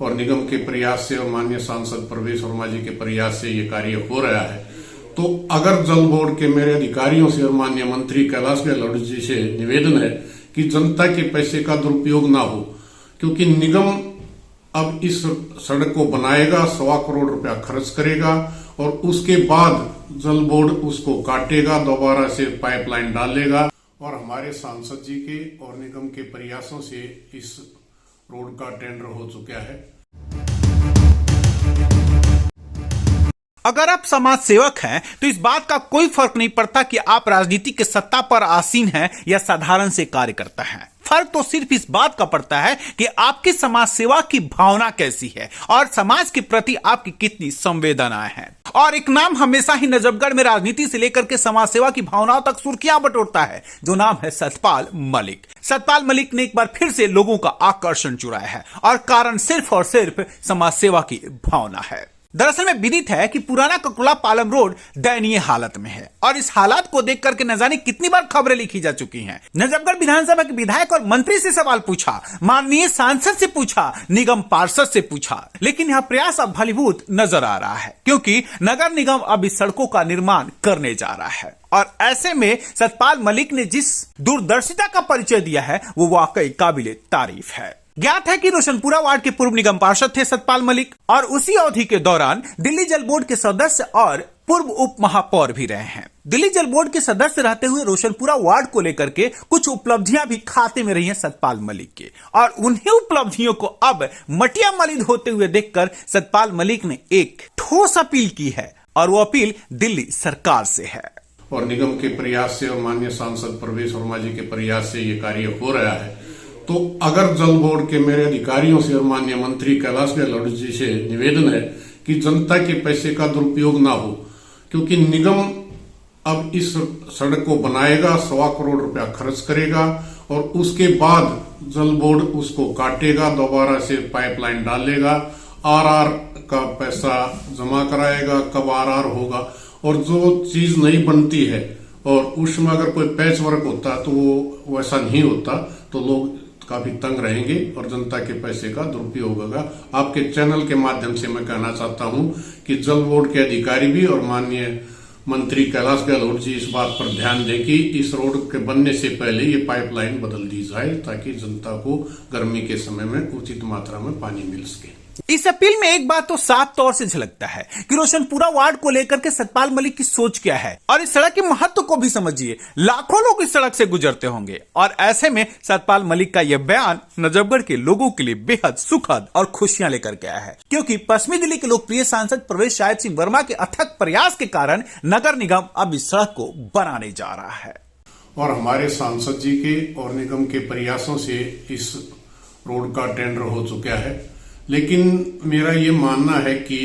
और निगम के प्रयास से और माननीय सांसद प्रवेश वर्मा जी के प्रयास से ये कार्य हो रहा है। तो अगर जल बोर्ड के मेरे अधिकारियों से और माननीय मंत्री कैलाश गहलोत जी से निवेदन है कि जनता के पैसे का दुरुपयोग ना हो, क्योंकि निगम अब इस सड़क को बनाएगा, 1.25 करोड़ रुपया खर्च करेगा और उसके बाद जल बोर्ड उसको काटेगा, दोबारा से पाइपलाइन डालेगा। और हमारे सांसद जी के और निगम के प्रयासों से इस रोड का टेंडर हो चुका है। अगर आप समाज सेवक हैं तो इस बात का कोई फर्क नहीं पड़ता कि आप राजनीति के सत्ता पर आसीन हैं या साधारण से कार्यकर्ता हैं। फर्क तो सिर्फ इस बात का पड़ता है कि आपकी समाज सेवा की भावना कैसी है और समाज के प्रति आपकी कितनी संवेदनाएं हैं। और एक नाम हमेशा ही नजफगढ़ में राजनीति से लेकर के समाज सेवा की भावनाओं तक सुर्खियां बटोरता है, जो नाम है सतपाल मलिक। सतपाल मलिक ने एक बार फिर से लोगों का आकर्षण चुराया है और कारण सिर्फ और सिर्फ समाज सेवा की भावना है। दरअसल में विदित है कि पुराना ककुला पालम रोड दयनीय हालत में है और इस हालात को देख करके न जाने कितनी बार खबरें लिखी जा चुकी हैं। नजफगढ़ विधानसभा के विधायक और मंत्री से सवाल पूछा, माननीय सांसद से पूछा, निगम पार्षद से पूछा, लेकिन यह प्रयास अब फलीभूत नजर आ रहा है, क्योंकि नगर निगम अब इस सड़कों का निर्माण करने जा रहा है। और ऐसे में सतपाल मलिक ने जिस दूरदर्शिता का परिचय दिया है वो वाकई काबिले तारीफ है। ज्ञात है कि रोशनपुरा वार्ड के पूर्व निगम पार्षद थे सतपाल मलिक और उसी अवधि के दौरान दिल्ली जल बोर्ड के सदस्य और पूर्व उप महापौर भी रहे हैं। दिल्ली जल बोर्ड के सदस्य रहते हुए रोशनपुरा वार्ड को लेकर के कुछ उपलब्धियां भी खाते में रही हैं सतपाल मलिक के, और उन्हीं उपलब्धियों को अब मटिया मलिन होते हुए देखकर सतपाल मलिक ने एक ठोस अपील की है और वो अपील दिल्ली सरकार से है। और निगम के प्रयास से और माननीय सांसद प्रवेश वर्मा जी के प्रयास से ये कार्य हो रहा है। तो अगर जल बोर्ड के मेरे अधिकारियों से और माननीय मंत्री कैलाश गहलोत जी से निवेदन है कि जनता के पैसे का दुरुपयोग ना हो, क्योंकि निगम अब इस सड़क को बनाएगा, 1.25 करोड़ रुपया खर्च करेगा और उसके बाद जल बोर्ड उसको काटेगा, दोबारा से पाइपलाइन डालेगा, आरआर का पैसा जमा कराएगा, कब आरआर होगा। और जो चीज नहीं बनती है और उसमें अगर कोई पैच वर्क होता तो वो वैसा नहीं होता, तो लोग काफी तंग रहेंगे और जनता के पैसे का दुरुपयोग होगा। आपके चैनल के माध्यम से मैं कहना चाहता हूं कि जल बोर्ड के अधिकारी भी और माननीय मंत्री कैलाश गहलोत जी इस बात पर ध्यान दें कि इस रोड के बनने से पहले ये पाइपलाइन बदल दी जाए, ताकि जनता को गर्मी के समय में उचित मात्रा में पानी मिल सके। इस अपील में एक बात तो साफ तौर से झलकता है कि रोशनपुरा वार्ड को लेकर के सतपाल मलिक की सोच क्या है, और इस सड़क के महत्व को भी समझिए। लाखों लोग इस सड़क से गुजरते होंगे और ऐसे में सतपाल मलिक का यह बयान नजफगढ़ के लोगों के लिए बेहद सुखद और खुशियां लेकर के आया है, क्योंकि पश्चिमी दिल्ली के लोकप्रिय सांसद प्रवेश सिंह वर्मा के अथक प्रयास के कारण नगर निगम अब इस सड़क को बनाने जा रहा है। और हमारे सांसद जी के और निगम के प्रयासों से इस रोड का टेंडर हो चुका है। लेकिन मेरा ये मानना है कि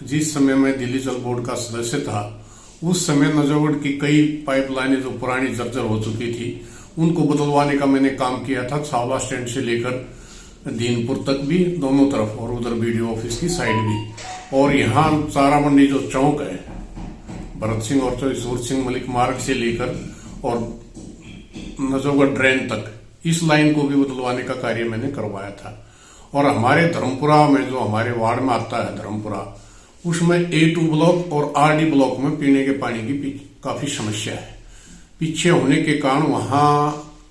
जिस समय मैं दिल्ली जल बोर्ड का सदस्य था, उस समय नजफगढ़ की कई पाइपलाइनें जो पुरानी जर्जर हो चुकी थी उनको बदलवाने का मैंने काम किया था, छावला स्टैंड से लेकर दीनपुर तक भी, दोनों तरफ, और उधर बीडीओ ऑफिस की साइड भी। और यहाँ चारा मंडी जो चौक है, भरत सिंह और सूरज सिंह मलिक मार्ग से लेकर और नजफगढ़ ड्रेन तक, इस लाइन को भी बदलवाने का कार्य मैंने करवाया था। और हमारे धर्मपुरा में जो हमारे वार्ड में आता है धर्मपुरा, उसमें A2 ब्लॉक और RD ब्लॉक में पीने के पानी की काफी समस्या है। पीछे होने के कारण वहां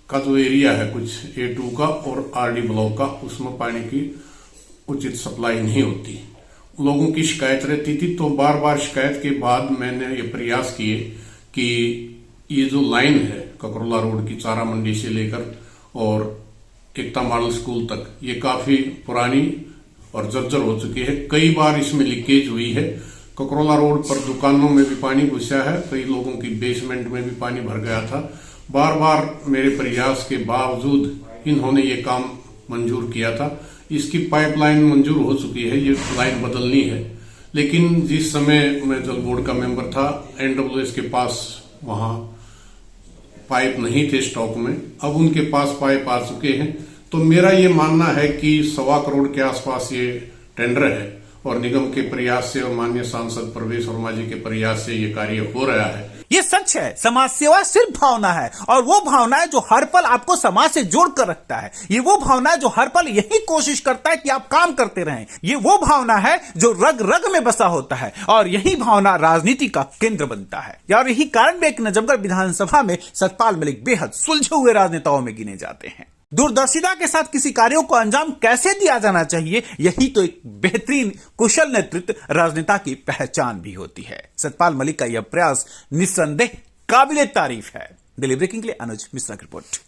का जो एरिया है कुछ A2 का और RD ब्लॉक का, उसमें पानी की उचित सप्लाई नहीं होती, लोगों की शिकायत रहती थी। तो बार बार शिकायत के बाद मैंने ये प्रयास किए कि ये जो लाइन है ककरोला रोड की चारा मंडी से लेकर और एकता मॉडल स्कूल तक, ये काफी पुरानी और जर्जर हो चुकी है। कई बार इसमें लीकेज हुई है। ककरोला रोड पर दुकानों में भी पानी घुसा है, कई लोगों की बेसमेंट में भी पानी भर गया था। बार बार मेरे प्रयास के बावजूद इन्होंने ये काम मंजूर किया था। इसकी पाइपलाइन मंजूर हो चुकी है, ये लाइन बदलनी है। लेकिन जिस समय मैं जल बोर्ड का मेंबर था, NWS के पास वहां पाइप नहीं थे स्टॉक में, अब उनके पास पाइप आ चुके हैं। तो मेरा ये मानना है कि 1.25 करोड़ के आसपास ये टेंडर है और निगम के प्रयास से और माननीय सांसद प्रवेश वर्मा जी के प्रयास से ये कार्य हो रहा है। ये सच है, समाज सेवा सिर्फ भावना है, और वो भावना है जो हर पल आपको समाज से जोड़कर रखता है। ये वो भावना है जो हर पल यही कोशिश करता है कि आप काम करते रहें। ये वो भावना है जो रग रग में बसा होता है, और यही भावना राजनीति का केंद्र बनता है। और यही कारण भी है कि नजफगढ़ विधानसभा में सतपाल मलिक बेहद सुलझे हुए राजनेताओं में गिने जाते हैं। दूरदर्शिता के साथ किसी कार्यों को अंजाम कैसे दिया जाना चाहिए, यही तो एक बेहतरीन कुशल नेतृत्व राजनेता की पहचान भी होती है। सतपाल मलिक का यह प्रयास निस्संदेह काबिले तारीफ है। दिल्ली ब्रेकिंग के लिए अनुज मिश्रा की रिपोर्ट।